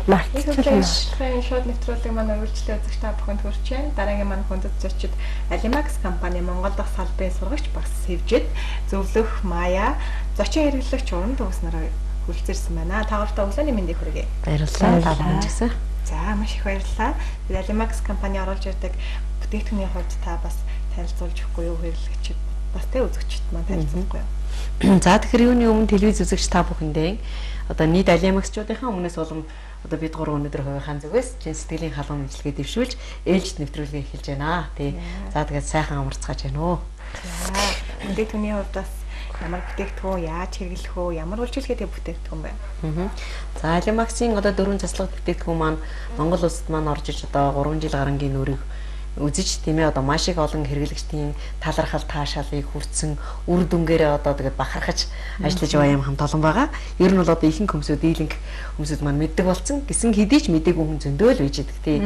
Мартчихсан шууд нэвтрүүлэг маань үргэлжлээ үзэгч та бүхэнд хүрч байна. Дараагийн маань хүндэт зочид Alimax компани Монгол дахь салбарын сургагч бас Сэвжид зөвлөх Мая зочин хэрэглэгч уран төгс нараа хүрэлцэрсэн байна. Та гартаа өглөөний мэндийг хүргэе. Баярлалаа. Гэсэн. За маш их баярлалаа. Alimax компани оруулж ирдэг бүтээгдэхүүний хувьд та бас танилцуулж өгөхгүй юу хэрэглэгчид бас тэ үзэгчд маань танилцуулахгүй юу? За тэгэхээр юуны өмнө телевиз үзэгч та бүхэндээ одоо нийт Alimax-чуудынхаа өмнөөс болон одоо бид гурван өнөөдөр хувийнхаа зүгээс чин сэтгэлийн халуун мэдлэгээ дэвшүүлж ээлжид нэвтрүүлгээ эхэлж байна. Тий. За тэгээд сайхан амарцгааж байна уу. За бүтээгдэхүүний хувьд бас ямар бүтээгдэхүүн яаж хэрэглэх вэ? Ямар үйлчилгээтэй бүтээгдэхүүн бэ? За Alimax-ийн одоо 4 заслаг бүтээгдэхүүн маань Монгол улсад маань орж иж одоо 3 жил гарангийн нүрийг үзэж тийм ээ одоо маш их олон хэрэглэгчдийн талархал таашаалыг хүртсэн үр дүнгээрээ одоо тэгээд бахархаж ажиллаж байгаа юм хамт олон байгаа. Ер нь бол одоо ихэнх хүмүүсүүд дийлэнх хүмүүсүүд маань мэддэг болсон. Гисэн хэдий ч мэдээгүй хүн зөндөө л байж идэг тий.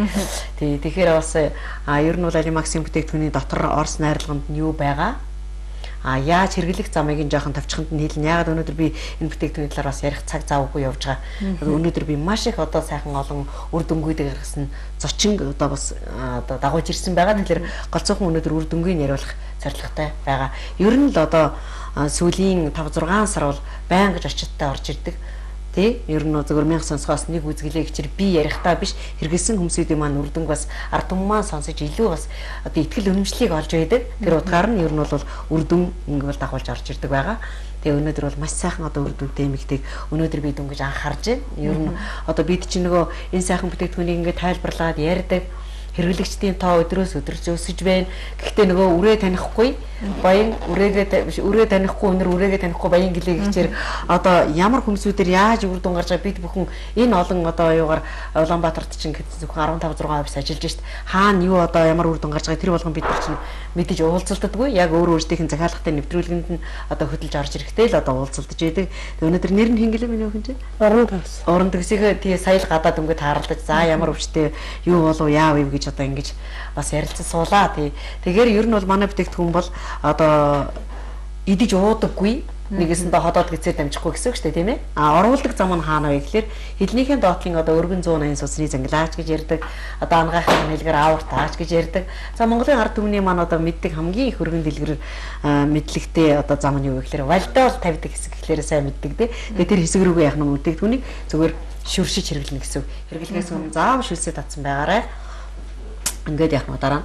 Тий тэгэхээр бас ер нь бол Alimax-ийн бүтээгдэхүүний дотор Орос найрлаганд нь юу байгаа? Яаж хэрэглэх замыг нь жоохон тавчханд нь хэлнэ. Ягаад өнөөдөр би энэ бүтээгдэхүүний талаар бас ярих цаг завгүй явж байгаа. Өнөөдөр би маш их одоо сайхан олон үр дүнгуудыг гаргасан зочин одоо бас одоо дагуулж ирсэн байгаа. Тэгэхээр голцоохон өнөөдөр үр дүнгийг яриулах зорилготой байгаа. Ер нь л одоо сүүлийн 5-6 сар бол байнга очидтай орж ирдэг. Тий, ер нь зөвхөн 1000 сонсгоос нэг үзгэлээ гэчир би ярихдаа биш хэрэгэлсэн хүмүүсийн маань үр дүнг бас ард түмэн сонсож илүү бас одоо ихтгэл үнэмшлийг олж байдаг. Тэр утгаар нь ер нь бол үр дүн ингээд дагуулж орж ирдэг байгаа. Тэгээ өнөөдөр бол маш сайхан одоо үр дүнтэй эмэгтэйг өнөөдөр би дүнгэж анхаарж байна. Ер нь одоо бид чинь нөгөө энэ сайхан бүтээгдэхүүнийг ингээд тайлбарлаад ярьдаг. Хэрэглэгчдийн тоо өдрөөс өдөр өсөж байна. Гэхдээ нөгөө үрээ танихгүй баян үрээ танихгүй өнөр үрээгээ танихгүй баян гэлээ гэчээр одоо ямар хүмүүсүүдээр яаж үр дүн гарч байгаа бид бүхэн энэ олон одоо юугаар Улаанбаатарт чинь зөвхөн 15-6 офис ажиллаж шít хаана юу одоо ямар үр дүн гарч байгаа тэр болгон бид нар чинь мэдээж уулзалтдаггүй яг өөр өөрсдийнх нь захиалгатай нэвтрүүлгэнд нь одоо хөдөлж орж ирэхтэй л одоо уулзалтж байдаг. Тэгээ өнөөдөр нэр нь хингэлээ миний өхөн чинь орон төгсөйг тий сая л гадаад өнгөд хаарлаж за ямар өвчтэй юу болов яав ив гэж одоо ингэж бас ярилцсан суулаа тий. Тэгэхээр ер нь бол манай бүтээгдэхүүн бол одоо идэж уудаггүй нэгэсэндээ ходоод гэцээр дамжихгүй гэсэн үг шүү дээ тийм ээ. Оруулдаг зам нь хаана вэ гэхээр хилнийхэн доотлын одоо өргөн 180 сусны зангилаач гэж ярьдаг. Одоо ангахын хэлгээр аавар таач гэж ярьдаг. За Монголын ард түмний маань одоо мэддэг хамгийн их өргөн дэлгэр мэдлэгтэй одоо зам нь юу вэ гэхээр валидол тавьдаг хэсэг гэхлээрээ сайн мэддэг тий. Тэгээ тэр хэсэг рүүгээ яах нь бүтээгдэхүүнийг зүгээр шүршиж хэрэглэнэ гэсэн үг. Хэрэглэхээс өмнө заав шүлсээ татсан байгаарай. Ингээд яах нь дараа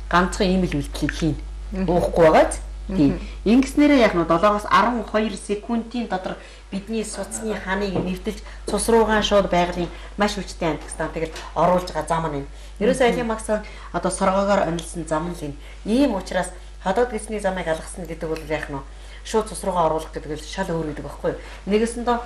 ганцхан ийм л үйлдэлийг хийн. Уухгүй байгааз. Тийм. Ингэснээрээ яг нь 7-оос 12 секундын дотор бидний суцны ханыг нэвтэлж цус руугаа шууд байгалийн маш хүчтэй антикстантыг оруулж байгаа зам нь. Ерөөсөө Alimax одоо соргоогоор онилсан зам л юм. Ийм учраас ходоод гэсний замыг алгасан гэдэг бол яг нь шууд цус руугаа оруулах гэдэг л шал өөр гэдэг байхгүй юу? Нэгэсэндээ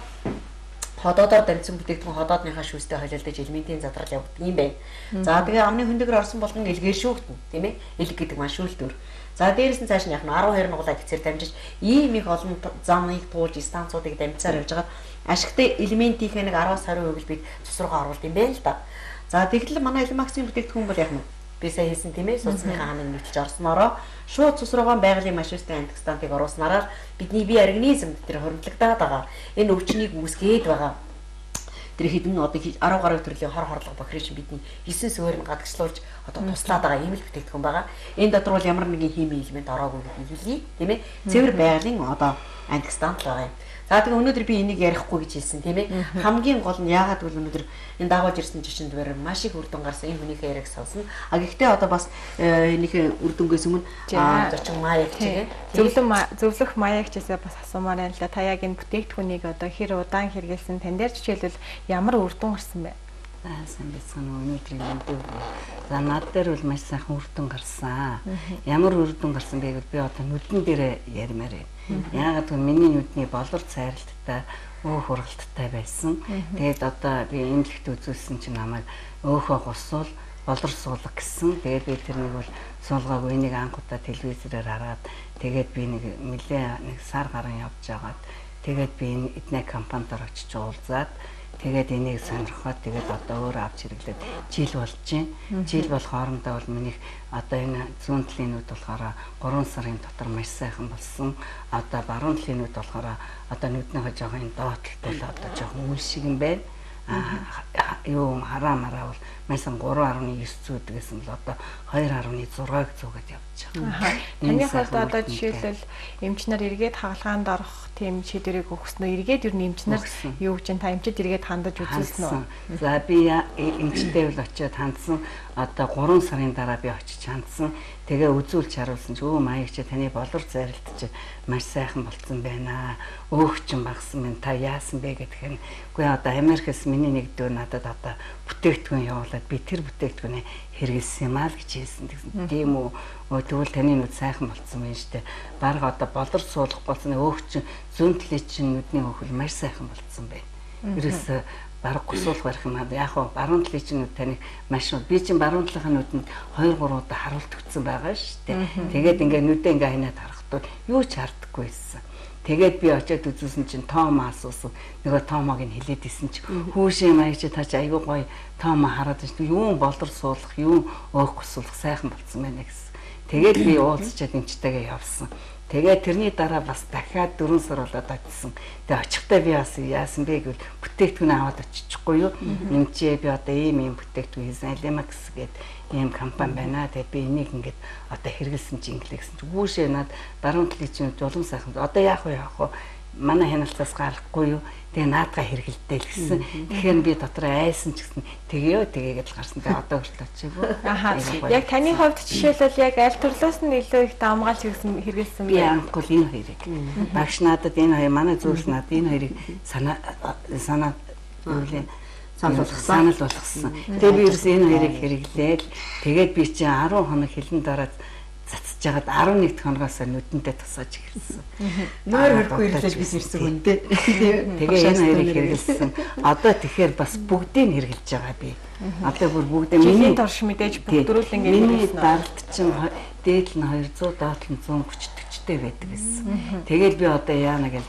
ходоодоор дамжсан бүтээгдэхүүн ходоодныхаа шүүстэй холилдож элементийн задрал явагддаг юм байна. За тэгээ амны хөндөгөр орсон болгон илгээр шүүгтэн, тийм ээ? Илэг гэдэг маш шүүлтүр. За дээрээс нь цааш нь яг 12 нугалаа гэцээр дамжиж ийм их олон замыг туулж станцуудыг дамжсаар явж байгаа ашигтай элементийнхээ нэг 10-20% л бид цус руугаа оруулд юм байна л да. За тэгэхээр манай Alimax-ийн бүтээгдэхүүн бол яг нь би сая хэлсэн тийм ээ суцныхаа ханыг нэвтэлж орсноороо шууд цус руугаа байгалийн маш өстэй антикстантыг оруулснараа бидний бие организмд тэр хоригдлагдаад байгаа энэ өвчнийг үүсгээд байгаа. Тэр хэдэн одоо 10 гаруй төрлийн хор хорлого бактерич бидний 9 сүүрийг гадагшлуулж одоо туслаад байгаа ийм л бүтээгдэхүүн байгаа. Энэ дотор бол ямар нэгэн хими элемент ороогүй гэдэг хэлье, тийм ээ. Цэвэр байгалийн одоо антикстант байгаа юм. За тэгээ өнөөдөр би энийг ярихгүй гэж хэлсэн, тийм ээ. Хамгийн гол нь яагаад гэвэл өнөөдөр энэ дагуулж ирсэн жишээнд барь маш их үр дүн гарсан энэ хүнийхээ яриаг сонсно. Гэхдээ одоо бас энийхээ үр дүнгээс өмнө зочин Маяг чигээ зөвлөх Маяг чисээ бас асуумаар байна л да. Та яг энэ бүтээгдэхүүнийг одоо хэр удаан хэрэглэсэн тань дээр жишээлбэл ямар үр дүн гарсан бэ? Сайн бицэн өнөөдрийн мэдээ. За над дээр бол маш сайхан үр дүн гарсан. Ямар үр дүн гарсан бэ гэвэл би одоо нүдэн дээр ярмаар байна. Яагаад гэвэл миний нүдний болор цайралттай өөх ургалттай байсан. Тэгээд одоо би эмнэлэгт үзүүлсэн чинь намайг өөхөө гусвал болор суулга гэсэн. Тэгээд би тэрнийг бол суулгаагүй энийг анхудаа телевизээр хараад тэгээд би нэг сар гарan явж байгаад тэгээд би энэ эднэ компанид очиж уулзаад Тэгээд энийг сонирхоод тэгээд одоо өөрөө авч хэрэглээд жил болж байна. Жил болох хоорондоо бол минийх одоо энэ зүүн талын нүд болохоор 3 сарын дотор маш сайхан болсон. Одоо баруун талын нүд болохоор одоо нүднийхээ жоохон доотлолт бол одоо жоохон үл шиг юм байна. Юу хараа мараа бол байсан 3.9 зүйд гэсэн бол одоо 2.6-г зүүгээд явж байгаа. Таны хувьд одоо жишээлбэл эмчнэр эргээд хагалгаанд орох тийм шийдвэрийг өгснө. Эргээд юу нэмчнэр юу гэж та эмчэд эргээд хандаж үзүүлсэн үү? За би эмчтэй бол очиод хандсан. Одоо 3 сарын дараа би очиж хандсан. Тэгээ үзүүлж харуулсан чи маяг чи таны болор зайралт чи маш сайхан болцсон байна. Өөгчин багсан минь та яасан бэ гэхээр үгүй одоо Америкээс миний нэг дүү надад одоо бүтээгдэхүүн явуулаад би тэр бүтээгдэхүүнээ хэрэгэлсэн юм аа л гэж хэлсэн. Тийм үү? Тэгвэл таны нүд сайхан болцсон байна штэ. Бараг одоо болор суулгах болсон өөгчин зүүн талын чинь нүдний хөвөл маш сайхан болцсон байна. Ерөөсө бараг гусуулах барих юм аа. Яг хоо баруун талын чинь нүд таны маш би чинь баруун талынхаа нүдэнд 2-3 удаа харуулт өгсөн байгаа штэ. Тэгээд ингээ нүдээ ингээ ханаад харахад юу ч хардаггүй байсан. Тэгээд би очиод үзүүлсэн чинь тоомоо асуусан. Нөгөө тоомоог нь хилээд исэн чи хүүшээ маяг чи таач айгүй гоё тоомоо хараад чинь юу болор суулгах, юу өөх гусуулах сайхан болцсон байна гэсэн. Тэгээд би уулзчаад эмчтэйгээ явсан. Тэгээд тэрний дараа бас дахиад 4 сар болоод очсон. Тэгээд очихдаа би бас яасан бэ гэвэл бүтээгдэхүүн аваад очихгүй юу? Нэмчээ би одоо ийм бүтээгдэхүүн хийсэн Alimax гэдэг ийм компани байна. Тэгээд би энийг ингээд одоо хэрэгэлсэн чинь инглээ гэсэн чинь гүүшээ над баруун талын чинь жолон сайхан. Одоо яах вэ? Манай хяналцаас гарахгүй юу? Тэгээ наадгаа хэрэгэлдэй л гэсэн. Тэгэхээр би дотор айсан ч гэсэн тэгээд л гарсан. Тэгээ одоо хүртэл очиагүй. Яг таны хувьд жишээлбэл яг аль төрлөөс нь илүү их давмгаалж хэрэгэлсэн бэ? Би анхгол энэ хоёрыг. Багш надад энэ хоёр манай зөвлөл надад энэ хоёрыг санаа санал болгосон. Тэгээ би ерөөс энэ хоёрыг хэрэглээд тэгээд би чинь 10 хоног хэлэн дараад цацж жагаад 11 хоногоос нүдэнтэй тусаж эхэлсэн. Нойр хөрөхгүй хэрэглэж биш ирсэн хүн дээ. Тэгээ энэ хоёрыг хэрэглэсэн. Одоо тэгэхээр бас бүгдийг хэрэглэж байгаа би. Одоо бүр бүгдээ миний дорш мэдээж бүгдрүүл ингээд миний даралт чинь дээд нь 200 доод нь 130-40-тэй байдаг гэсэн. Тэгээд би одоо яана гэж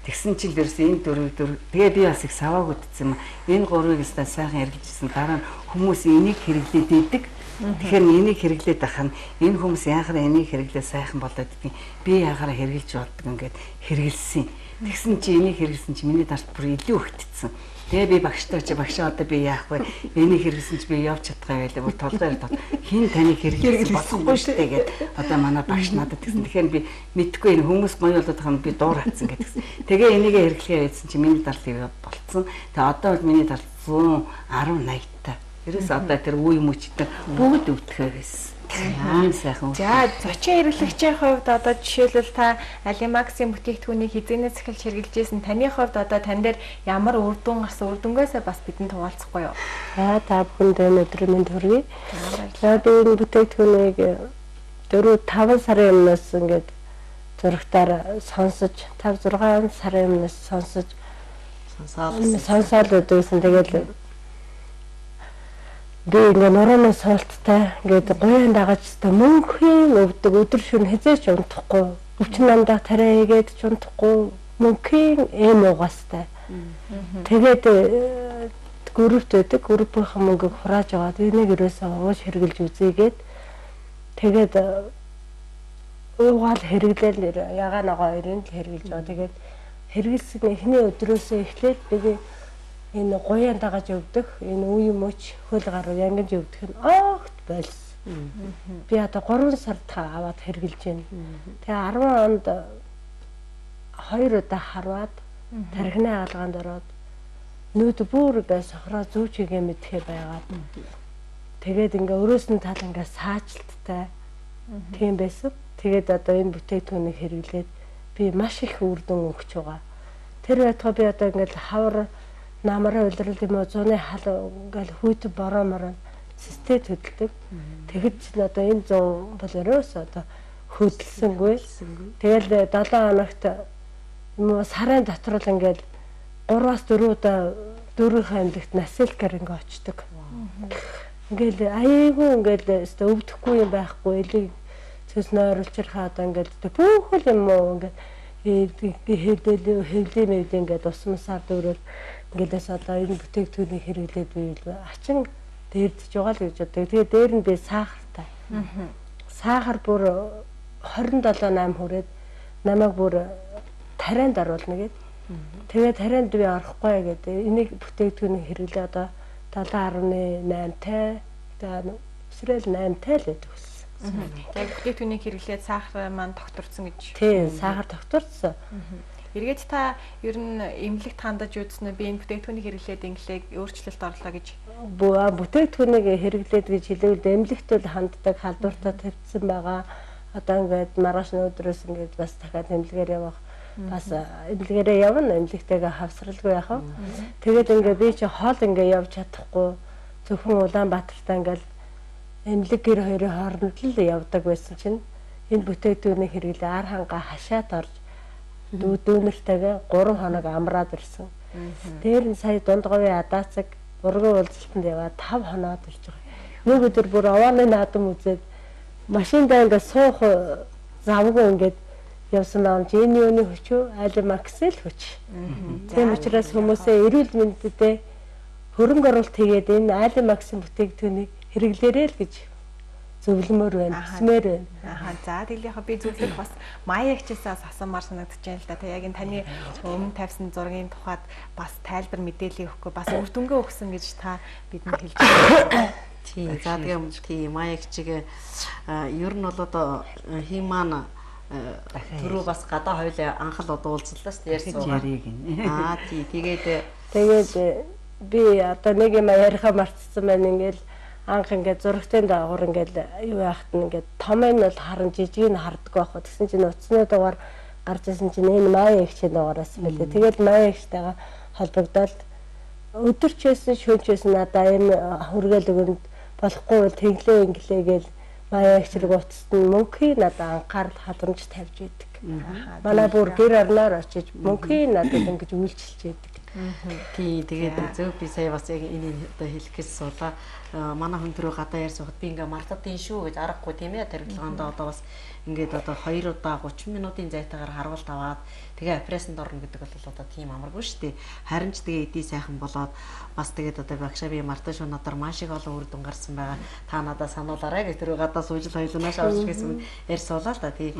тэгсэн чинь дэрс энэ дөрөв тэгээ би бас их савааг үтсэн юм. Энэ гурвыг өстой сайхан хэрэглэжсэн. Дараа нь хүмүүс энийг хэрэглээд идэг. Тэгэхээр энийг хэрэглээд ахна энэ хүмүүс яахаараа энийг хэрэглээ сайхан болоод идэг. Би яахаараа хэрэглэж болдог ингээд хэрэгэлсэн. Тэгсэн чи энийг хэрэглэсэн чи миний дарт бүр илүү өгтцсэн. Тэгээ би багштай чи багшаа одоо би яах вэ? Энийг хэрэглэсэн чи би явж чадгаа байлаа. Бүр толгойр тот. Хин таныг хэрэглэх болохгүй шүү дээ гэд одоо манай багш надад тэгсэн. Тэгэхээр би мэдхгүй энэ хүмүүс гоё болоод байгаа нь би дуур хатсан гэдгсэн. Тэгээ энийгээ хэрэглэхээ байсан чи миний дарт болцсон. Тэгээ одоо бол миний дарт 110-80-та. Ерөөс одоо тэр үе мөчтэй бүгд өвдөхөө байсан. Аа сайхан. За зочин хэрэглэгчийн хувьд одоо жишээлбэл та Alimax-ийн бүтээгдэхүүнийг хизээнээс эхэлж хэрэглэжсэн таны хувьд одоо тань дээр ямар үр дүн гарсан үр дүнгээс бас бидэнд хуваалцахгүй юу? За та бүхэнд өнөөдөр минь төргий. За би энэ бүтээгдэхүүнийг 4-5 сарын өмнөөс ингээд зурагтаар сонсож 5-6 сарын өмнөөс сонсоод өгсөн. Тэгээд би ингээ нурууны суулттай ингээд гоён дагажтай мөнхийн өвдөг өдөр шөнө хязгаарч унтахгүй өвчин намдаа тариа хийгээд ч унтахгүй мөнхийн эм угаастай. Тэгээд группт байдаг группийн мөнгөг хурааж аваад энийг ерөөсөө ууш хэрглэж үзээгээд тэгээд уугаал хэрэглээл ягаа нөгөө хоёрын л хэрэглэж байгаа. Тэгээд хэрэгэлсэн эхний өдрөөсөө эхлээд би энэ гоён дагаж өвдөх энэ үе мөч хөл гаруу янгаж өвдөх нь огт болсон. Би одоо 3 сар аваад хэрэгжилж байна. Тэгээ 10 онд 2 удаа харваад тархины хаалгаанд ороод нүд бүр сохроо зүүчигээ мэдхээ байгаад тэгээд ингээ өрөөс нь тал ингээ саачлттай тийм байсан. Тэгээд одоо энэ бүтээгдэхүүнийг хэрэглээд би маш их үр дүн өгч байгаа. Тэр байтугай би одоо ингээ хавар намраа улирал юм уу зуны хал ингээл хүйт бороомор систем хөдөлдөг. Тэгэд чинь одоо энэ 100 бол өрөөс одоо хөдөлсөнгүй. Тэгэл 7 хоногт юм уу сарын дотор л ингээл 3-4 удаа дөрвийн аймагт насилкаар ингээ очдөг. Ингээл аяйгүй ингээл өвдөхгүй юм байхгүй элийг цэс нойруулж хаад ингээл бүхэл юм уу ингээл хэвлээ мэд ингээд усмасаар дөрөв ингээл одоо энэ бүтээгдэхүүнийг хэрэглээд байвал ачин дээрдэж байгаа л гэж боддог. Тэгээ дээр нь би сахартай. Сахар бүр 27-8 хүрээд намайг бүр тарианд оруулна гэд. Тэгээ тарианд би орохгүй гэдэг. Энийг бүтээгдэхүүнийг хэрэглээ одоо 7.8-тай эсвэл 8-тай л гэдэг гэсэн. Тэгээ бүтээгдэхүүнийг хэрэглээд сахар маань докторцсон гэж. Тийм, сахар докторцсон. Эргээд та ер нь эмнэлэгт хандаж үзсэн үү? Би энэ бүтээгдэхүүнийг хэрэглээд инглээ өөрчлөлт орлоо гэж. Бүтээгдэхүүнийг хэрэглээд гэж хэлэвэл эмнэлэгт л ханддаг халдвартаа тавьсан байгаа. Одоо ингээд маргааш өдрөөс ингээд бас дахиад эмнэлгээр явах. Бас эмнэлгээрээ явна, эмнэлэгтэйгээ хавсралгүй яхав. Тэгээд ингээд би чи хоол ингээд явж чадахгүй зөвхөн Улаанбаатартаа ингээд эмнэлэг гэр хоёрын хооронд л явдаг байсан чинь энэ бүтээгдэхүүнийг хэрэглээ ар хангаа хашаат орж дүүнэртэйгээ 3 хоног амраад ирсэн. Дээр нь сая дундговын адаацаг ургийн уулзалтанд яваад 5 хоноод ирж байгаа. Нэг өдөр бүр овооны наадам үзээд машиндаа ингээд суух завгүй ингээд явсан байгаа юм. Энэ юуны хүч үү? Алимакс л хүч. Тийм учраас хүмүүсээ эрүүл мэндэд хөрөнгө оруулалт хийгээд энэ алимаксын бүтээгдэхүүнийг хэрэглээрэй л гэж зөвлөмөр байна, хүсмээр байна. За тэгэл яг би зөвлөх бас маягчсаас асуумаар санагдаж байна л да. Тэг яг энэ таны өмнө тавьсан зургийн тухайд бас тайлбар мэдээлэл өгөхгүй бас үр дүнгээ өгсөн гэж та бидэнд хэлж байна. Тийм. За тэгээ маягчиг ер нь бол одоо химан түрүү бас гадаа хоёлаа анхал одоо уулзлаа шүү дээ ярьсан. Тийм. Тэгээд би одоо нэг юм яриахаа мартсан байна ингээл анх ингээд зурагтын дагуур ингээд юу яахт нь ингээд том нь бол харан жижиг нь харддаг байхгүй. Тэгсэн чинь утасны дугаар гарч ирсэн чинь энэ маягчийн дугаараас байлээ. Тэгээд маягчтайгаа холбогдоод өдөрчөөсөн шөнчөөсөн надаа энэ хүргээл өгөнд болохгүй бол тэглээ инглээ гээл маягчрыг утасд нь мөнхийн надаа анхаарал хадамж тавьж идэг. Манай бүр гэр орноор очиж мөнхийн надад ингэж үйлчилж идэг. Тий, тэгээд зөв би сая бас яг энэ одоо хэлэх гэж суулаа. Манай хүн төрөө гадаа ярьж байхад би ингээ мартадгийн шүү гэж аргагүй тийм ээ. Тархилгаанда одоо бас ингээд одоо 2 удаа 30 минутын зайтаагаар харуулт аваад тэгээ апрессанд орно гэдэг бол одоо тийм амаргүй шүү дээ. Харин ч тэгээ эдий сайхан болоод бас тэгээд одоо багшаа би мартаа шүү надаар маш их олон үр дүн гарсан байгаа. Та надаа сануулаарай гэх тэрөө гадаа сууж хоёулаанаас авч гэсэн ярьж суулаа л да тий.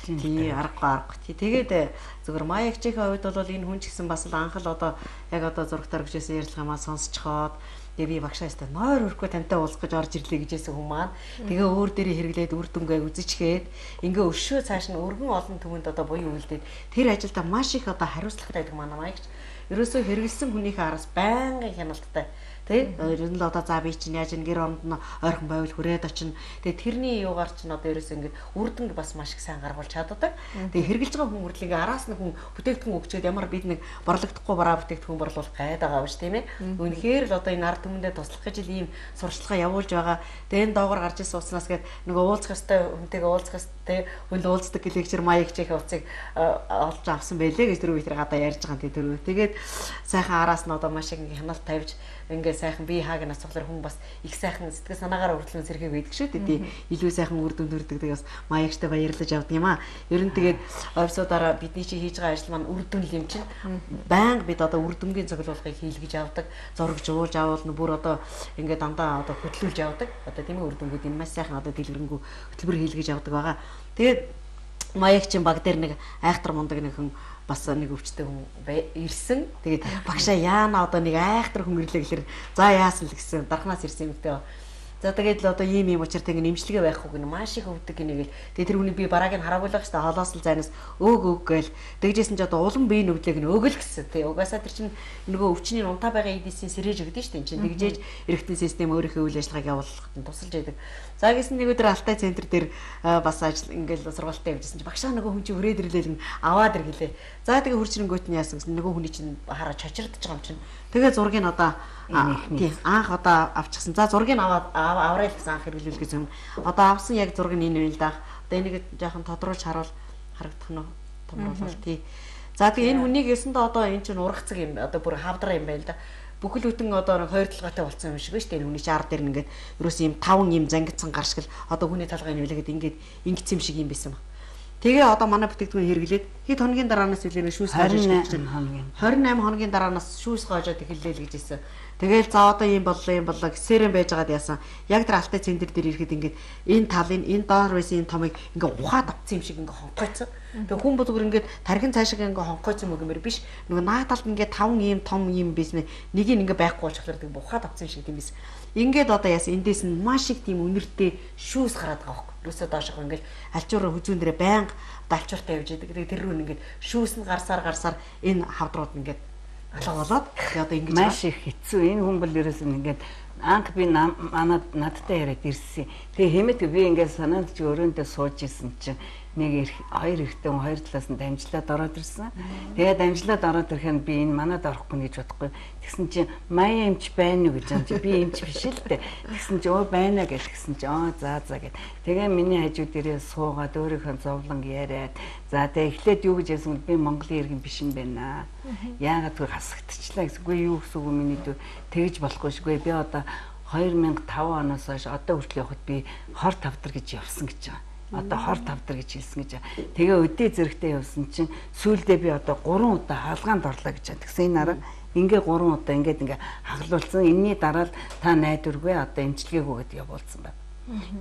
Тий аргагүй. Тий тэгээд зөвхөн маягчийн хувьд бол энэ хүн ч гэсэн бас л анхал одоо яг одоо зурагтаар гэжсэн ярилцлагаа сонсчихоод тэгээ би багшаастай нойр өрхгүй тантай уулзах гэж орж ирлээ гэжсэн хүн маань тэгээ өөр дээрээ хэрэглээд үр дүнгээ үзчихээд ингээ өшөө цааш нь өргөн олон түмэнд одоо буюу үлдээд тэр ажилдаа маш их одоо хариуцлагатай байдаг манай маягч ерөөсөө хэрэгэлсэн хүнийхээ араас байнгын хяналттай тий ер нь л одоо за би чинь яаж гэр оронд нь ойрхон байвал хүрээд очино тэгээ тэрний юугаар чинь одоо ерөөсөө ингээ үр дүнг бас маш их сайн гаргуулж чаддаг тэгээ хэрэгжилж байгаа хүн хүртэл ингээ араас нь хүн бүтээгдэхүүн өгчөөд ямар бид нэг борлогдохгүй бараа бүтээгдэхүүн борлуулах гээд байгаа биш тийм ээ үнэхээр л одоо энэ ард түмэндээ туслах гэж ийм сурчлагаа явуулж байгаа тэгээ энэ доогоор гарч ирсэн уснаас гээд нөгөө уулзах ёстой хүнтэйгээ уулзах ёстой хүн уулздаг гэлэгчэр маягчийн уцыг олж авсан байлээ гэж тэр үе тэр гадаа ярьж байгаа тийм тэр тэгээд сайхан араас нь одоо маш их хяналт тавьж ингээ сайхан бие хааг нас цоглоор хүн бас их сайхан сэтгэл санаагаар өртлөн сэрхий байдаг шүү дээ. Илүү сайхан үр дүн төрдөг. Тэгээд бас маягчтай баярлаж авдаг юм аа. Ер нь тэгээд ойрсуудаараа бидний чи хийж байгаа ажил маань үр дүн юм чинь байнга бид одоо үр дүнгийн цоглуулгыг хийлгэж авдаг. Зураг жуулж авуулна бүр одоо ингээ дандаа одоо хөтлүүлж авдаг. Одоо тийм үр дүнгууд энэ маш сайхан одоо дэлгэрэнгүй хөтөлбөр хийлгэж авдаг байгаа. Тэгээд маягчийн баг дээр нэг айхтар мундаг нэг хүн бас нэг өвчтэй хүн ирсэн. Тэгээд багшаа яана одоо нэг айхтар хүн ирлээ гэхээр за яасан л гэсэн дархнаас ирсэн юм дээ. За тэгээд л одоо ийм учраас тэг нэмжлэгээ байхгүй гэнэ маш их өвдөг гинэ гэл. Тэгээд тэр хүний би барааг нь хараагуулах штэ холоос л зайнаас өг гээл. Тэгжсэн ч одоо улам бие нүглэг нь өгөл гэсэн. Тэг угаасаа тэр чинь нөгөө өвчний унтаа байгаа эдисийн сэрэж өгдөн штэ. Энд чинь тэгжээж эргэтэн систем өөрийнхөө үйл ажиллагааг явуулахад нь тусалж байдаг. За гэсэн нэг өдөр Алтай центр дээр бас ажил ингээл сургалтаа явжсэн чинь багшаа нөгөө хүн чинь өрөөд ирлээ аваад ирлээ. За тэгээ хурцрэнгөөт нь яасан гэсэн нөгөө хүний чинь хараа чочирдож байгаа юм чинь. Тэгээ зургийг одоо тийм анх одоо авчихсан. За зургийг аваарай л гэсэн анх хэрэглүүл гэсэн юм. Одоо авсан яг зураг нь энэ байл даах. Одоо энийг жоохон тодруулж харуул харагдах нь томруулал тий. За тэгээ энэ хүнийг ясандаа одоо энэ чинь ургацэг юм. Одоо бүр хавдраа юм байл да. Бүхэл бүтэн одоо хоёр талгаатай болсон юм шиг байна шүү дээ. Энэ хүний шаар дээр ингээд ерөөс юм 5 юм зангидсан гаршгал одоо хүний талгыг нүүлээд ингээд ингэц юм шиг юм байсан ба. Тэгээ одоо манай бүтээгдэхүүн хэрэглээд хэд хоногийн дараанаас үлээнэ шүүс гоожж гэж байна. 28 хоногийн дараанаас шүүс гоожоод эхэллээ л гэж хэлсэн. Тэгээл за одоо ийм боллоо гэсээрэн байжгаад яасан. Яг тэр алтай центр дээр ирэхэд ингээд энэ талын энэ доор байсан энэ томыг ингээд ухаад авцсан юм шиг ингээд хонхойцсон. Тэгээ хүн бүр ингээд тархин цаашаа ингээд хонхойцсон юм гэмээр биш. Нөгөө наа талд ингээд 5 ийм том ийм байсан. Нэгийг ингээд байхгүй болчихлоо тэг ухаад авцсан юм шиг тийм биз. Ингээд одоо яасан эндээс нь маш их тийм үнэртэй шүүс гараад байгаа хөөхгүй. Юусаа доошоо ингээд альчуур хүзүүн дээрээ байнга далчууртай явж идэг. Тэр рүү ингээд шүүс нь гарсаар энэ хавдрууд ингээд алга болоод одоо ингэж маш их хэцүү. Энэ хүн бол ерөөс нь ингээд анх би надтай яриад ирсэн. Тэгээ хэмэт би ингээд санаанд чи өрөөндөө сууж исэн чинь нэг хоёр эрэгтэй хүн хоёр талаас нь дамжлаад ороод ирсэн. Тэгээд дамжлаад ороод ирэхэд би энэ манад орохгүй гэж бодохгүй. Тэгсэн чинь маяа эмч байна уу гэж юм чи би эмч биш л дээ. Тэгсэн чинь өө байна гэж тэгсэн чинь за гэд. Тэгээ миний хажууд ирээ суугаад өөрийнхөө зовлон яриад за тэгээ эхлээд юу гэж ярьсан би Монголын иргэн биш юм байна. Яагаад гэвэл хасагдчихлаа гэсгүй юу гэсэн үг миний дүү тэгж болохгүй шгүй би одоо 2005 оноос хойш одоо хүртэл явахад би хор тавдар гэж явсан гэж байгаа. Одоо хор тавдар гэж хэлсэн гэж. Тэгээ өдөө зэрэгтэй явсан чинь сүүлдээ би одоо 3 удаа хаалгаанд орлоо гэж. Тэгсэн энэ арга ингээ 3 удаа ингээд хаглуулсан. Энийний дараа л та найдваргүй одоо эмчилгээгүйгээд явуулсан байна.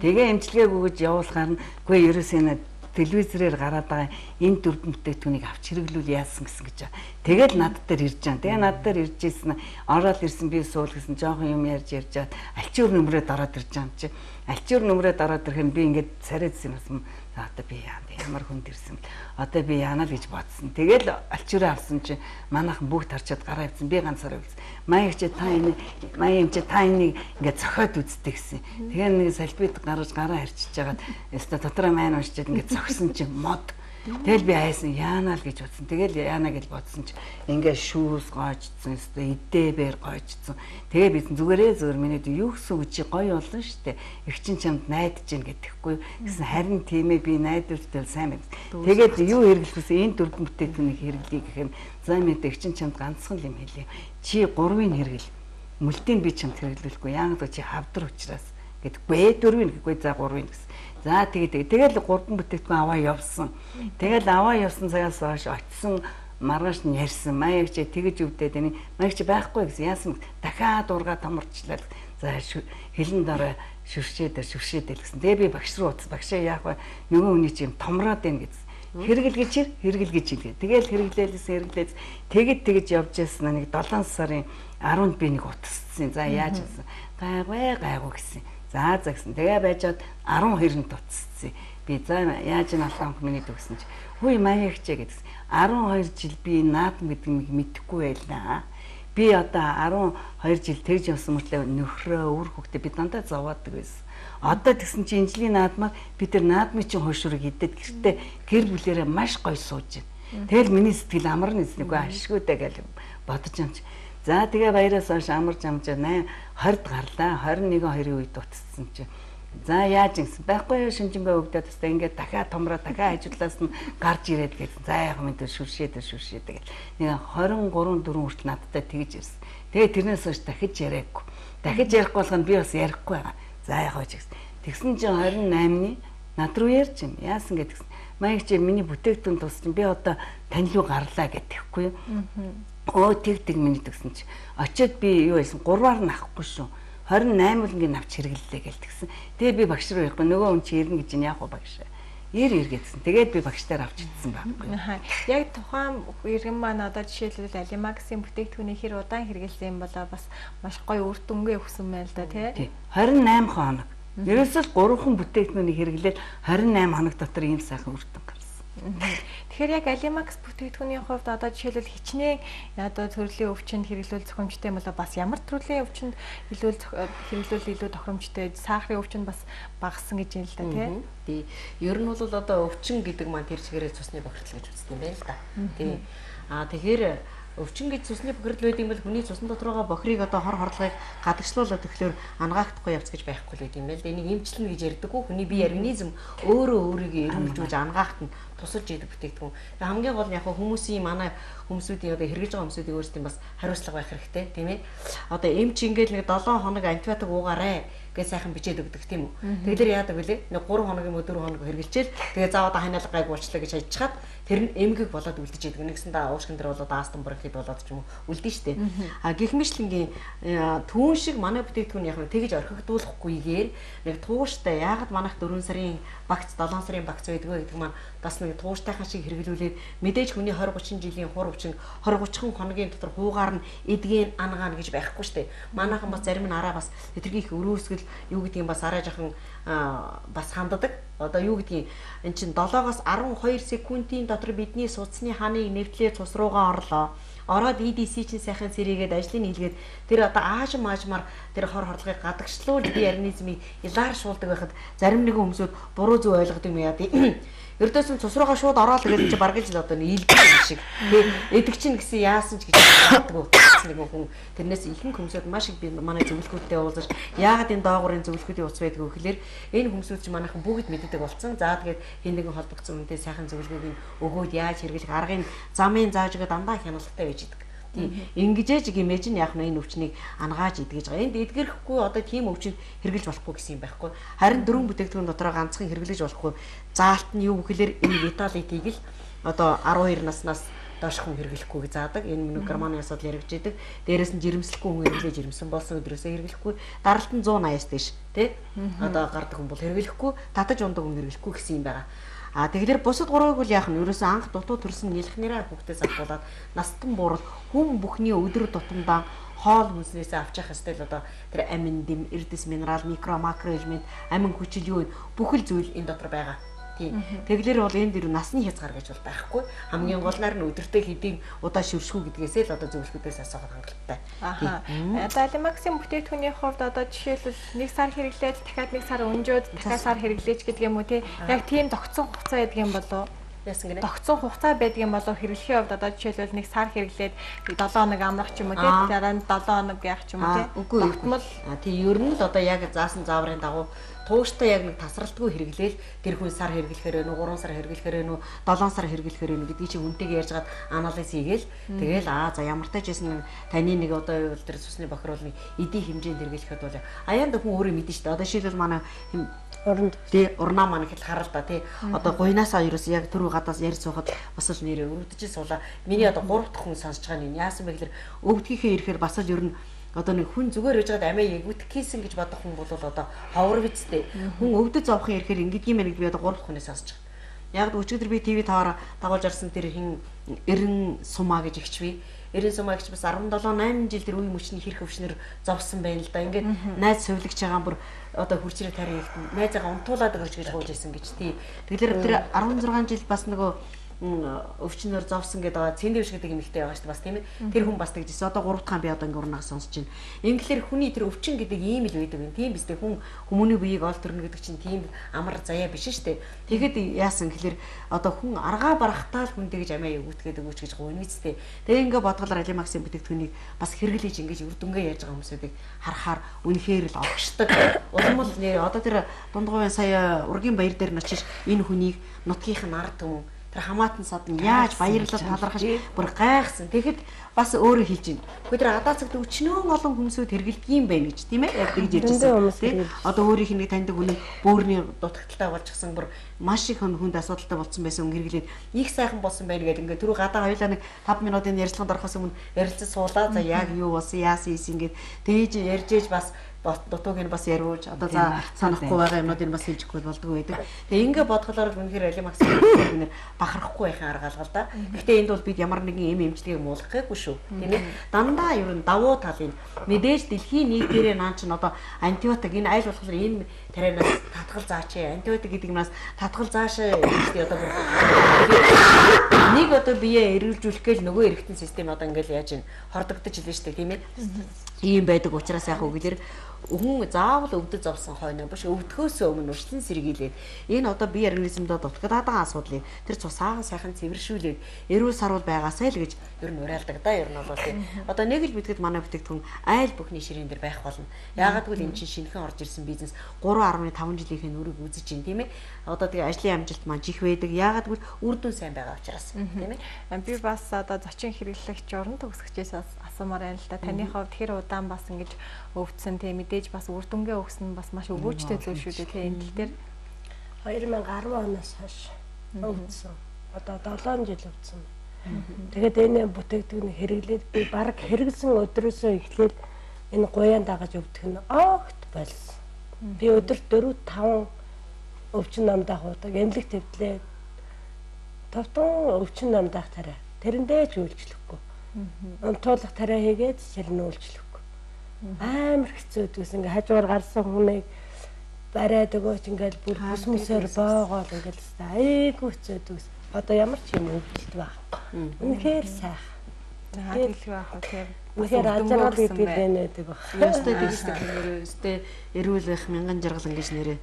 Тэгээ эмчилгээгүйгээд явуулахаар нь үгүй ерөөс энэ телевизээр гараад байгаа энэ дөрвөн бүтээгдэхүүнийг авч хэрэглүүл яасан гэсэн гэж. Тэгээд над дээр ирж байгаа. Тэгээ над дээр ирж ирсэн ороод ирсэн би суул гэсэн жоохон юм ярьж чад альчуур нөмрөөд ороод ирж байгаа юм чи. Альчуур нөмрөөд ороод ирэхэд би ингээд царайдсан юм. За одоо би ямар хүнд ирсэн бэл. Одоо би яана л гэж бодсон. Тэгэл альчуураа авсан чи манайхан бүгд харчаад гараа авсан. Би ганцаараа үзсэн. Маяг чи та энийг ингээд зохиод үздэг гэсэн. Тэгээ нэг салбид гаргаж гараа харчиж жагаад өстө дотроо маань уншиж ингээд зогсон чи мод. Тэгэл би айсан яана л гэж бодсон. Тэгэл яана гэж бодсон чи ингээд шүүс гоожцсон өстө идээбэр гоожцсон. Тэгээ би зүгээр миний юу гэсэн үг чи гоё болно штэ. Их чин чамд найдаж гин гэдэхгүй гэсэн харин тийм ээ би найдвартай сайн байна. Тэгээд юу хэрэглэхээс энэ дөрвөн бүтээгдэхүүнийг хэрэглэе гэх юм. За мэдээ их чин чамд ганцхан юм хэлье. Чи 3-ыг хэрэгэл. Мөлтийг би чамд хэрэглүүлэхгүй. Яагаад чи хавдар учраас гэдэггүй 4-ыг гэхгүй за 3-ыг гэсэн. За тэгэл 3 бүтээгдэхүүн аваа явсан. Тэгэл аваа явсан цагаас хойш очсон маргааш нь ярьсан. Маяг чи тэгэж өвдөд энэ маяг чи байхгүй гэсэн. Яасан дахиад ургаа томорчлаа. За хилэн дараа шүршээд гэсэн. Тэгээ би багш руу утас багшаа яах вэ? Нөгөө хүний чи юм томроод байна гэсэн. Хэрэглэж хэлгээ. Тэгэл хэрэглээс тэгэж явж яасан нэг 7 сарын 10-нд би нэг утассан. За яаж гэсэн. Гайгүй гэсэн. За гэсэн. Тэгээ байжгаад 12-нд утассан. Би за яаж н алхам миний төгсөн чи. Хөөе маяг чэ гэдсэн. 12 жил би наадам гэдэг юм мэдэхгүй байлаа. Би одоо 12 жил тэгж явсан мөртлөө нөхрөө үр хөвгтөө би дандаа зовоодаг байсан. Одоо тэгсэн чи инжлийн наадмаар бид нар наадмын чин хойшрыг идээд гэртээ гэр бүлээрээ маш гоё сууж байна. Тэгэл миний сэтгэл амар нэснэггүй ашиггүй даа гэж бодож юм чи. За тэгээ баяраас хойш амарч 20-д гарлаа. 21-2-ын үед утассан чи. За яаж ингэсэн байхгүй юу шинжингээ өгдөөд тест ингээд дахиад томроо дахиад ажиглаас нь гарч ирээд гэсэн. За яг мэд шүршээд гэл. Нэг 23 4 хүртэл надтай тэгж ирсэн. Тэгээ тэрнээс хойш дахиж яриаггүй. Дахиж ярихгүй болгоно би бас ярихгүй байгаа. За яг хооч гэсэн. Тэгсэн чинь 28-ны над руу ярьж юм. Яасан гэдгсэн. Маяг чи миний бүтээгдэхүүн тус чинь би одоо тань руу гарлаа гэдэгхгүй юу. Тэг миний тэгсэн чи. Очиод би юу байсан 3-аар нь авахгүй шүү. 28 л ингээд авч хэрэглэлээ гээл тэгсэн. Тэгээ би багш руу явахгүй нөгөө хүн чи ирнэ гэж яах вэ багш. Ир гэдсэн. Тэгээд би багштайр авч идсэн байхгүй. Яг тухайн иргэн маань одоо жишээлбэл Алимаксийн бүтээгдэхүүний хэр удаан хэрэглэсэн юм болоо бас маш гоё үр дүнгээ өгсөн байл да тий. 28 хоног. Ерөөсөө 3 хүн бүтээгдэхүүнийг хэрэглээд 28 хоног дотор ийм сайхан үр дүн гарсан. Тэгэхээр яг Алимакс бүтээгдэхүүний хувьд одоо жишээлбэл хичнээн одоо төрлийн өвчнөд хэрэглүүл зохимжтой юм болоо бас ямар төрлийн өвчнөд хэрэглүүл илүү тохиромжтой сахарын өвчнөд бас багассан гэж юм л да тий. Ер нь бол одоо өвчин гэдэг маань тэр чигээрээ цусны бохирдол гэж үздэг юм байна л да. Тий. Тэгэхээр өвчин гэж цусны бохирдол байдаг юм бол хүний цусны доторгоо бохирыг одоо хор хордлогыг гадагшлуулаад тэгэхээр ангаагдахгүй явц гэж байхгүй л байдаг юм байна. Энийг эмчилнэ гэж ярьдаггүй. Хүний бие организм өөрийгөө эргүүлж ангаахт нь тусалж идэг бүтээгдэхүүн. Тэгээ хамгийн гол нь яг хүмүүсийн манай хүмүүсүүдийн одоо хэрэгж байгаа хүмүүсүүдийн өөрсдийн бас хариуцлага байх хэрэгтэй тийм ээ. Одоо эмч ингээл нэг 7 хоног антибиотик уугаарай гэж сайхан бичээд өгдөг тийм үү. Тэгэхээр яадаг вүлээ? Нэг 3 хоног юм уу 4 хоног хэрглэжээл тэгээ заавал ханиалга гайг уучлаа гэж хайчаад тэр нь эмгэг болоод үлдэж идэг. Нэгсэн да уушгин дээр болоод аастан бүрхэд болоод ч юм уу үлдэн штэ. А гэх мэтлэнгийн түүн шиг манай бүтээгдэхүүн яг нь тэгж орхигдуулахгүйгээр нэг тууштай яагаад манайх 4 сарын багц 7 сарын багц байдаг вэ гэдэг маань бас нэг тууштайхан шиг хэрэглүүлээд мэдээж хүний 20 30 жилийн хур хүчин 20 30 хоногийн дотор хуугаар нь эдгийн ангаана гэж байхгүй штэ. Манайхан бас зарим нь араа бас тэрхийх өрөөсгөл юу гэдгийг бас араа жоохон бас ханддаг. Одоо юу гэдгийг эн чин 7-оос 12 секундын дотор бидний судасны хааныг нэвтлээ цус руугаа орлоо. Ороод EDC чинь сайхан сэрийгээд ажлыг хийлгээд тэр одоо аашим маашмаар тэр хор хорлогыг гадагшлуул би организмыг илаар шуулдаг байхад зарим нэгэн хүмүүсүүд буруу зөв ойлгодог юм яа тий. Ердөөс нь цус руугаа шууд ороод ирээд чи бараг л одоо нийлдэг юм шиг. Тэгээ эдэг чинь гэсэн яасан ч гэж боддог. Нэг хүн тэрнээс ихэнх хүмүүсүүд маш их би манай зөвлөхүүдтэй уулзаж яагаад энэ доогуурын зөвлөхүүдийн утас байдг вэ гэхээр энэ хүмүүсүүд чинь манайхан бүгд мэддэг болсон. За тэгээд хин нэгэн холбогдсон үнтэй сайхан зөвлөгөөг өгөөд яаж хэрэглэх аргын замын зааж өгöd дандаа хяналттай байж идэг. Ингэжээж гимэж нь яг энэ өвчнийг ангааж идгэж байгаа. Энд эдгэрхгүй одоо тийм өвчнөд хэрэглэж болохгүй гэсэн юм байхгүй. Харин дөрвөн бүтээгдэхүүн дотор ганцхан хэрэглэж болохгүй. Заалт нь юу гэхээр энэ виталитийг л одоо 12 наснаас доош хүн хэрэглэхгүй гэж заадаг. Энэ микроманы асуудал яригдж идэг. Дээрээс нь жирэмслэхгүй хүн хэрэглэж жирэмсэн болсон өдрөөсөө хэрэглэхгүй. Даралт нь 180-аас дээш тий. Одоо гардаг хүн бол хэрэглэхгүй, татаж ундаг хүн хэрэглэхгүй гэсэн юм байгаа. А тэгэхээр бусад гурвыг бол яах нь ерөөсөө анх дутуу төрсөн нэлхнэрээ хүүхдээс авахулаад настан буурал хүн бүхний өдөр тутамдаа хоол хүнснээс авч явах хэвээр л одоо тэр амин дэм, эрдэс минерал, микро, макро элемент, амин хүчил юу бүхэл зүйл энэ дотор байгаа. Тэглэр бол энэ дэр насны хязгаар гэж бол байхгүй. Хамгийн голнаар нь өдөртөө хэдийн удаа шүршгүй гэдгээсээ л одоо зөвлөхүүдээс асуугаад хангалттай. Одоо Алимаксийн бүтээгдэхүүний хувьд одоо жишээлбэл 1 сар хэрэглээд дахиад 1 сар өнжөөд дахиад сар хэрэглээж гэдэг юм уу тий. Яг тийм тогтсон хугацаа байдаг юм болов уу? Яасан гэнэ? Тогтсон хугацаа байдаг юм болов хэрэглэхийн хувьд одоо жишээлбэл 1 сар хэрэглээд 7 хоног амрах ч юм уу тий. Дараа нь 7 хоног яах ч юм уу тий. Тогтмол тий ер нь л одоо яг заасан зааврын дагуу тууштай яг нэг тасралтгүй хэрэглээл тэр хүн сар хэрэглэхээр нүү 3 сар хэрэглэхээр нүү 7 сар хэрэглэхээр нүү гэдгийг чинь үнтэйг ярьж гад анализ хийгээл тэгэл за ямар тач гэсэн таны нэг одоо тэр цусны бохиролны эдийн хэмжээнд хэрэглэхэд бол аяанд хүн өөрөө мэдэн шүү дээ. Одоо шийдэл манай уранд тий урнаа маань их харал та тий одоо гуйнаасаа ерөөс яг түрүү гадаас ярьж суухад бас л нэрээ өрөвдөж суулаа. Миний одоо 3 дахь хүн сонсож байгаа нь яасан бэ гэхээр өвдгийнхээ ирэхээр бас л ер нь одоо нэг хүн зүгээр яж гад амиа ягвт кийсэн гэж бодох хүн бол одоо ховор бицтэй. Хүн өвдөж зовхын ирэхээр ингэдгийм мэн гэж би одоо 3 дахь хүнээс сонсож байгаа. Яг өчигдөр би ТV таваар дагуулж арсан тэр хин Эрен Сумаа гэж ихч би. Эрен Сумаа гэж бас 17 8 жил тэр үе мөчний хэрэг өвчнөр зовсон байна л да. Ингээд найз сувилагч байгаа бүр одоо хурцрээ тарих найзаагаа унтуулаад өгч гэж хуулж исэн гэж тий. Тэгэхээр тэр 16 жил бас нөгөө өвчнөр зовсон гэдэг цэндвш гэдэг эмэгтэй байгаа шүү дээ бас тийм ээ. Тэр хүн бас тэгжсэн. Одоо 3 дахь би одоо ингээ урнаас сонсож байна. Инглээр хүний тэр өвчин гэдэг ийм л байдаг юм. Тийм биз дээ. Хүн хүмүүний биеийг ол төрнө гэдэг чинь тийм амар заяа биш шүү дээ. Тэгэхэд яасан гэхэлэр одоо хүн аргаа барахтаа л хүн тэгж амиа өгүүлгээд өгөөч гэж гоо нийцтэй. Тэгээ ингээ бодголоор Алимаксийн бүтээгдэхүүнийг бас хэрэглэж ингэж үр дүнгээ яаж байгаа хүмүүсүүдийг харахаар үнэхээр л огшдог. Улам л нэр одоо тэр дундгуйн сая ургийн баяр дээр нь очиж энэ хүнийг нутгийнх нь ард түмэн тэр хамаатан сад нь яаж баярлал талархаж бүр гайхсан. Тэгэхэд бас өөрөө хэлж байна. Гэхдээ тэр гадаа цагт өчнөө олон хүмүүсүүд хэрэгэлдэг юм байна гэж тийм ээ. Яг тэгж ярьж байсан. Одоо өөрийнх нь таньдаг хүн бөөрийн дутагдaltaй болчихсон бүр маш их хүнд асуудалтай болсон байсан хүн хэрэглээд их сайхан болсон байна гэдэг. Ингээ түрүү гадаа хоёлаа нэг 5 минутын ярилцлаганд орохоос өмнө ярилцаж суулаа. За яг юу болсон яасан ийс ингээд тэгж ярьж бас дутууг нь бас яриулж одоо за санахгүй байгаа юмнуудыг бас хэлжихгүй болдгоо байдаг. Тэгээ ингээ бодглоор үнэхээр Алимаксийн бахарахгүй байхын арга алгал да. Гэхдээ энд бол бид ямар нэгэн эмчилгээг муулахгүй шүү. Тийм ээ. Дандаа ер нь давуу талын мэдээж дэлхийн нийт дээрээ наан ч одоо антибиотик энэ айл болохоор энэ тарианаас татгал заач. Антибиотик гэдэг юмнаас татгал заашаа гэдэг одоо нэг одоо бие эргэлжүүлэх гээл нөгөө эргэтэн систем одоо ингээл яаж ин хордогдож илэн штэ тийм ээ. Ийм байдаг учраас яг үгээр хүн заавал өвдөж зовсон хойно биш өвдөхөөс өмнө урьдчилан сэргийлээд энэ одоо бие организмдод дутагдаад байгаа асуудлыг тэр цусаахан сайхан цэвэршүүлээд эрүүл сарвал байгаасай л гэж ер нь уриалдаг да ер нь бол тийм одоо нэг л бидгэд манай бүтээгдэхүүн айл бүхний ширээн дээр байх болно. Яагаад гэвэл энэ чинь шинэхэн орж ирсэн бизнес 3.5 жилийнхээ нүрийг үзэж байна тийм ээ. Одоо тэгээ ажлын амжилт маань жих байдаг. Яагаад гэвэл үр дүн сайн байгаа учраас тийм ээ. Би бас одоо зочин хэрэглэгч уран төгсөгчээс асуумаар байна л да. Таны хувьд хэр удаан бас ингэж өвдсөн тийм мэдээж бас үр дүнгээ өгсөн бас маш өвөөжтэй зүйл шүү дээ тийм энэ тал дээр 2010 оноос хойш өвдсөн. Одоо 7 жил өвдсөн. Тэгээд энэ бүтээгдэхүүн хэрэглээд би баг хэрэглэсэн өдрөөсөө эхлээл энэ гуян дагаж өвдөх нь огт болсон. Би өдөрт 4-5 өвчин намдаа хуудаг, эмнэлэг төвдлээ. Тавтан өвчин намдаа тарай. Тэрэндээ ч үйлчлэхгүй. Унтуулах тариа хийгээд сэрнэ үйлчлэхгүй. Амар хэцүү дүүс ингээ хажуугаар гарсан хүнийг бариад өгөөч ингээл бүр бүс мөсөөр боогоол ингээл айгу хэцүү дүүс. Одоо ямар ч юм өвдөлт байхгүй. Үнэхээр сайхан. хэлгүй байх тийм. Үнэхээр ажрал гэдэг нээдэг баг. Ёстой дэгсдэг нэрээ, ёстой эрүүл байх мянган жаргал ингэж нэрээ.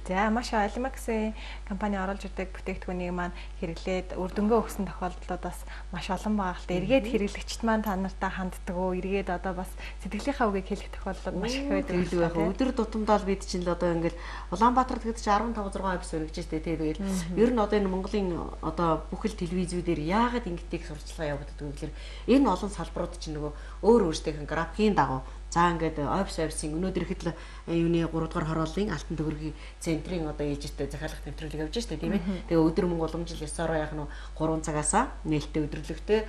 За маш Alimax-ийн компани оруулж ирдэг бүтээгдэхүүнийг маань хэрэглээд үр дүнгээ өгсөн тохиолдлууд бас маш олон байгаа л та. Эргээд хэрэглэгчд маань та нартай ханддаг уу? Эргээд одоо бас сэтгэлийнхаа үгийг хэлэх тохиолдлууд маш их байдаг. Хэлдэг байх. Өдөр тутамдаа л бид чинь л одоо ингээл Улаанбаатар гэдэг чинь 15-6 эпизод үргэлжтэй тэгээд ер нь одоо энэ Монголын одоо бүхэл телевизүүдээр яагаад ингэдэг сурталчилгаа явагддаг вэ гэхээр энэ олон салбарууд чинь нөгөө өөр өөрсдийнх графикийн дагуу за ингээд офисын өнөөдөр ихэд л юуны 3 дугаар хорооллын алтан төгрөгийн центрийн одоо ээжтэй захиалгах нэвтрүүлэг явж штэ тийм ээ. Тэгээ өдөр мөн уламжил ёсороо яг нь 3 цагаасаа нээлттэй өдрөлөгтэй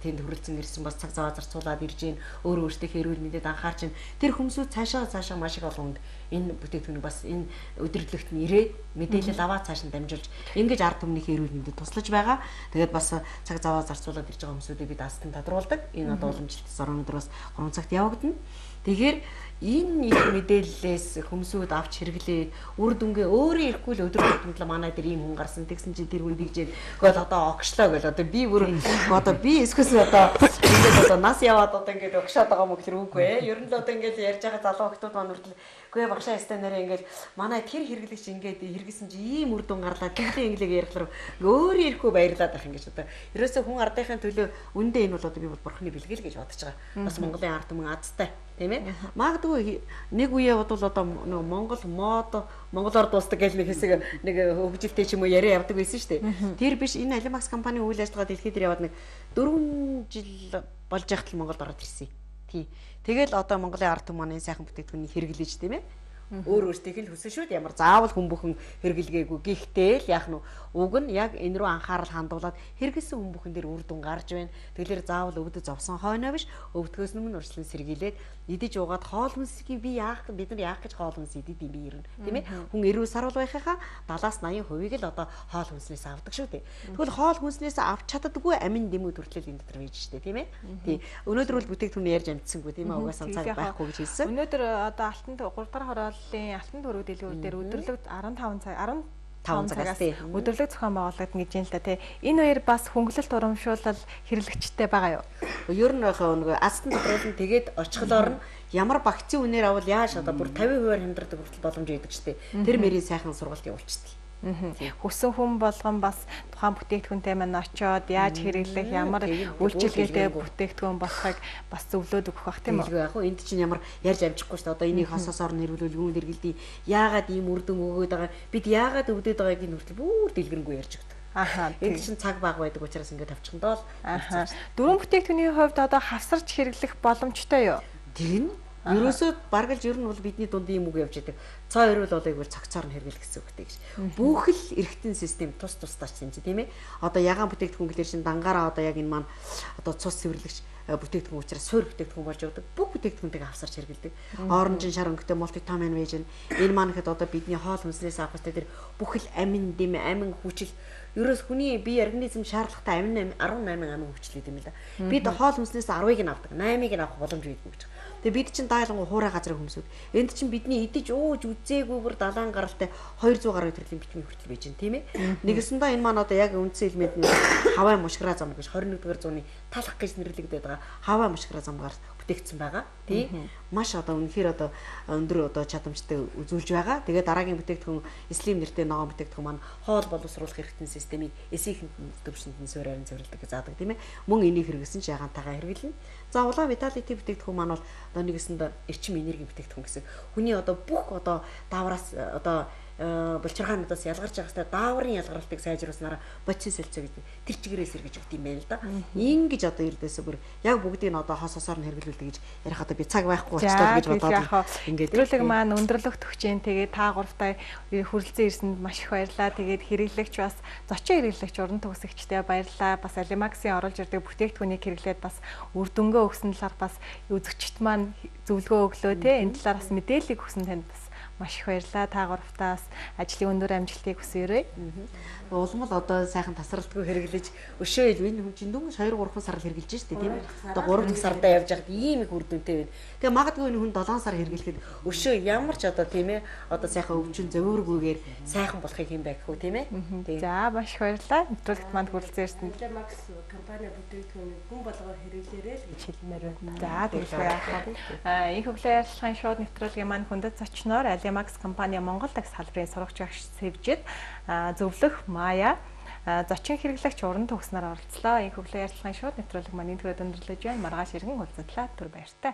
тэнд хөрөлцөн ирсэн бас цаг заваа зарцуулаад ирж гин өөр өөртөө эрүүл мэндэд анхаарч гин тэр хүмүүсүүд цаашаа маш их олон хүнд энэ бүтээгдэхүүнийг бас энэ өдрөлөгт нь ирээд мэдээлэл аваад цааш нь дамжуулж ингэж ард түмнийхээ эрүүл мэндэд туслаж байгаа. Тэгээд бас цаг заваа зарцуулаад ирж байгаа хүмүүсүүдийг бид астан тодруулдаг. Энэ одоо уламжилт ёсороо өнөөдөр бас 3 цагт явагдана. Тэгэхээр энэ их мэдээллээс хүмүүсүүд авч хэрэглээд үр дүнгээ өөрөө ирэхгүй л өдөр тутамдаа манай дээр ийм хүн гарсан тэгсэн чинь тэр хүн дигжээ гол одоо огшлоо гэл одоо би бүр одоо би эсгэс одоо ингээд одоо нас яваад одоо ингээд огшоод байгаа юм гэхэр үгүй ээ. Ер нь л одоо ингээд ярьж байгаа залуу хүмүүс маань үрдэл үгүй багшаа ястай нэрээ ингээд манай тэр хэрэглэгч ингээд хэрэгсэн чи ийм үр дүн гарлаа тэглээ инглээ ярихлаар өөрөө ирэхгүй баярлаад байх ингэж одоо ерөөсөө хүн ардынхын төлөө үндэ энэ бол одоо би бол бурхны бэлгэл гэж бодож байгаа. Бас Монголын ард түмэн азтай тийм ээ. Магадгүй нэг үе бодвол одоо нөгөө Монгол мод Монголоор дуустдаг гэж нэг хэсэг нэг хөгжилтэй ч юм уу яриа явдаг байсан шүү дээ. Тэр биш энэ Alimax компани үйл ажиллагаа дэлхийд дээр яваад нэг 4 жил болж байхад л Монголд ороод ирсэн. Тий. Тэгэл одоо Монголын ард түмэн энэ сайхан бүтээгдэхүүнийг хэрэглэж тийм ээ. Өөр өөртөө л хүсэн шүү дээ. Ямар заавал хүн бүхэн хэрэглэгээгүй. Гэхдээ л яах нь уг нь яг энэ рүү анхаарал хандуулад хэрэгэлсэн хүн бүхэн дээр үр дүн гарч байна. Тэгэлэр заавал өвдөж зовсон хойноо биш өвдгөөс өмнө урьдчилан сэргийлээд идэж уугаад хоол хүнсийг би бид нар яах гэж хоол хүнс идэд юм би ирнэ. Тийм ээ. Хүн эрүүл сарвал байхаа 70-80% л одоо хоол хүнснээс авдаг шүү дээ. Тэгвэл хоол хүнснээс авч чаддаггүй амин дэмүүд хүртэл энэ дотор байж штэ тийм ээ. Тий. Өнөөдөр бол бүтээгдэхүүн ярьж амжсангүй тийм ээ. Угаасаа цаг байхгүй гэж хэлсэн. Өнөөдөр одоо алтан 3 дахь хороол алтан төгрөг дэлгүүр дээр өдөрлөг 15 цагаас өдөрлөг зохион байгуулалт гэж юм л та тий. Энэ хоёр бас хөнгөлөлт урамшуулал хэрэглэгчтэй байгаа юу? Ер нь нөгөө астан тодруулан тэгээд очихлоор нь ямар вакцины үнээр авал яаж одоо бүр 50% хямдрадаг хүртэл боломж өгдөг штеп. Тэр мэрийн сайхан сургалт явуулчихдаг. Хүссэн хүн болгон бас тухайн бүтээгдэхүүнтэй маань очиод яаж хэрэглэх ямар үйлчилгээтэй бүтээгдэхүүн болохыг бас зөвлөд өгөх бах тийм үү? Яг хөө энд чинь ямар ярьж амжихгүй шүү дээ. Одоо энийг хосоосоор нэрвүүлвэл юунд эргэлдий яагаад ийм үр дүн өгөөд байгаа бид яагаад өвдөд байгааг энэ хүртэл бүр дэлгэрэнгүй ярьж өгдөг. Аха. Энд чинь цаг баг байдаг учраас ингээд тавьчихсан доо. Аха. Дөрвөн бүтээгдэхүүний хувьд одоо хавсарч хэрэглэх боломжтой юу? Тийм. Ерөөсөө баргалж ер нь бол бидний дунд ийм үг явж байдаг. Цаа өрөөл болоог бол цогцоор нь хэрэглэх гэсэн үгтэй гэж. Бүхэл эргэтэн систем тус тусдаач юм чи тийм ээ. Одоо ягаан бүтээгдэхүүн гэхэлэр чин дангаараа одоо яг энэ маань одоо цус цэвэрлэгч бүтээгдэхүүн учраас суур бүтээгдэхүүн болж явдаг. Бүх бүтээгдэхүүнтэйг авсарч хэрэглэдэг. Оронжин шар өнгөтэй мультивитамин байж гэн. Энэ маань ихэд одоо бидний хоол хүнснээс авах хэрэгтэй тэр бүхэл амин дэм амин хүчил ерөөс хүний бие организм шаардлагатай амин 18 амин хүчлээд юм л да. Бид хоол хүнснээс 10-ыг нь авдаг. 8-ыг нь авах боломж үйдгүй гэж. Тэгээ бид чинь даалгавар хуурай газрын хүмүүсүүд. Энд чинь бидний идэж ууж үзээгүйгээр далайн гаралтай 200 гаруй төрлийн витамин хүртэл байж байна тийм ээ. Нэгэсэндээ энэ маань одоо яг үндсэн элемент нь хаваа мушгра зам гэж 21-р зууны талах гэж нэрлэгдээд байгаа. Хаваа мушгра замгаар бүтээгдсэн байгаа. Тий. Маш одоо үнэхээр одоо өндөр одоо чадамжтай үзүүлж байгаа. Тэгээ дараагийн бүтээгдэхүүн Slim нэртэй ногоон бүтээгдэхүүн маань хоол боловсруулах эрхтэн системийг эсийнхэн төвшөнд нь суурайран цэвэрлэдэг гэж заадаг тийм ээ. Мөн энийг хэрэглэсэн ч ягаантайгаа хэрэглэнэ. За улаан vitality бүтээгдэхүүн маань бол одоо нэгэсэнд эрчим энерги бүтээгдэхүүн гэсэн. Хүний одоо бүх одоо давраас одоо булчиргаануудаас ялгарч байгаа хэвээр дааврын ялгарлтыг сайжруулснараа бодис солилцоо гэдэг тэр чигээрээс эргэж өгд юм байна л да. Ингэж одоо ердөөсөө бүр яг бүгдийг нь одоо хососоор нь хэрэглүүлдэг гэж ярих одоо би цаг байхгүй болчихлоо гэж бодоод ингээд нэвтрүүлэг маань өндөрлөх төгчийн тэгээд та гуравтай хүрэлцэн ирсэнд маш их баярлалаа. Тэгээд хэрэглэгч бас зочин хэрэглэгч уран төгсөгчтэй баярлалаа. Бас Alimax-ийн оруулж ирдэг бүтээгдэхүүнийг хэрэглээд бас үр дүнгээ өгсөн талаар бас үзэгчд маань зөвлөгөө өглөө те энэ талаар бас мэдээлэл өгсөн танд бас маш их баярлалаа. Та гуравтаас ажлын өндөр амжилтыг хүсье. Улам л одоо сайхан тасралтгүй хэрэглэж өшөө ил минь хүн чинь дөнгөж 2-3 сар хэрэгжилж штэ тийм ээ. Одоо 3 сардаа явж байгаад ийм их үр дүнтэй байна. Тэгээ магадгүй энэ хүн 7 сар хэрэглэхэд өшөө ямар ч одоо тийм ээ. Одоо сайхан өвчин зөөргүйгээр сайхан болохыг хэм байх хөө тийм ээ. За маш их баярлалаа. Нэвтрүүлэгт манд хүрэлцэн ирсэнд Alimax компани бүтээгдэхүүнийг хүн болгоо хэрэглээрэй л гэж хэлмээр байна. За тэгвэл яах вэ? Их хөглөө ярилцлагын шууд нэвтрүүлгийн маань хүндэт зочноор Alimax компани Монгол дахь салбарын сурагч багш Сэвжид зөвлөх Мая зочин хэрэглэгч уран төгснөр оролцлоо. Их хөглөө ярилцлагын шууд нэвтрүүлэг маань энэ төрөд өндөрлөж байна. Маргааш иргэн уулзтлаа. Түр баяртай.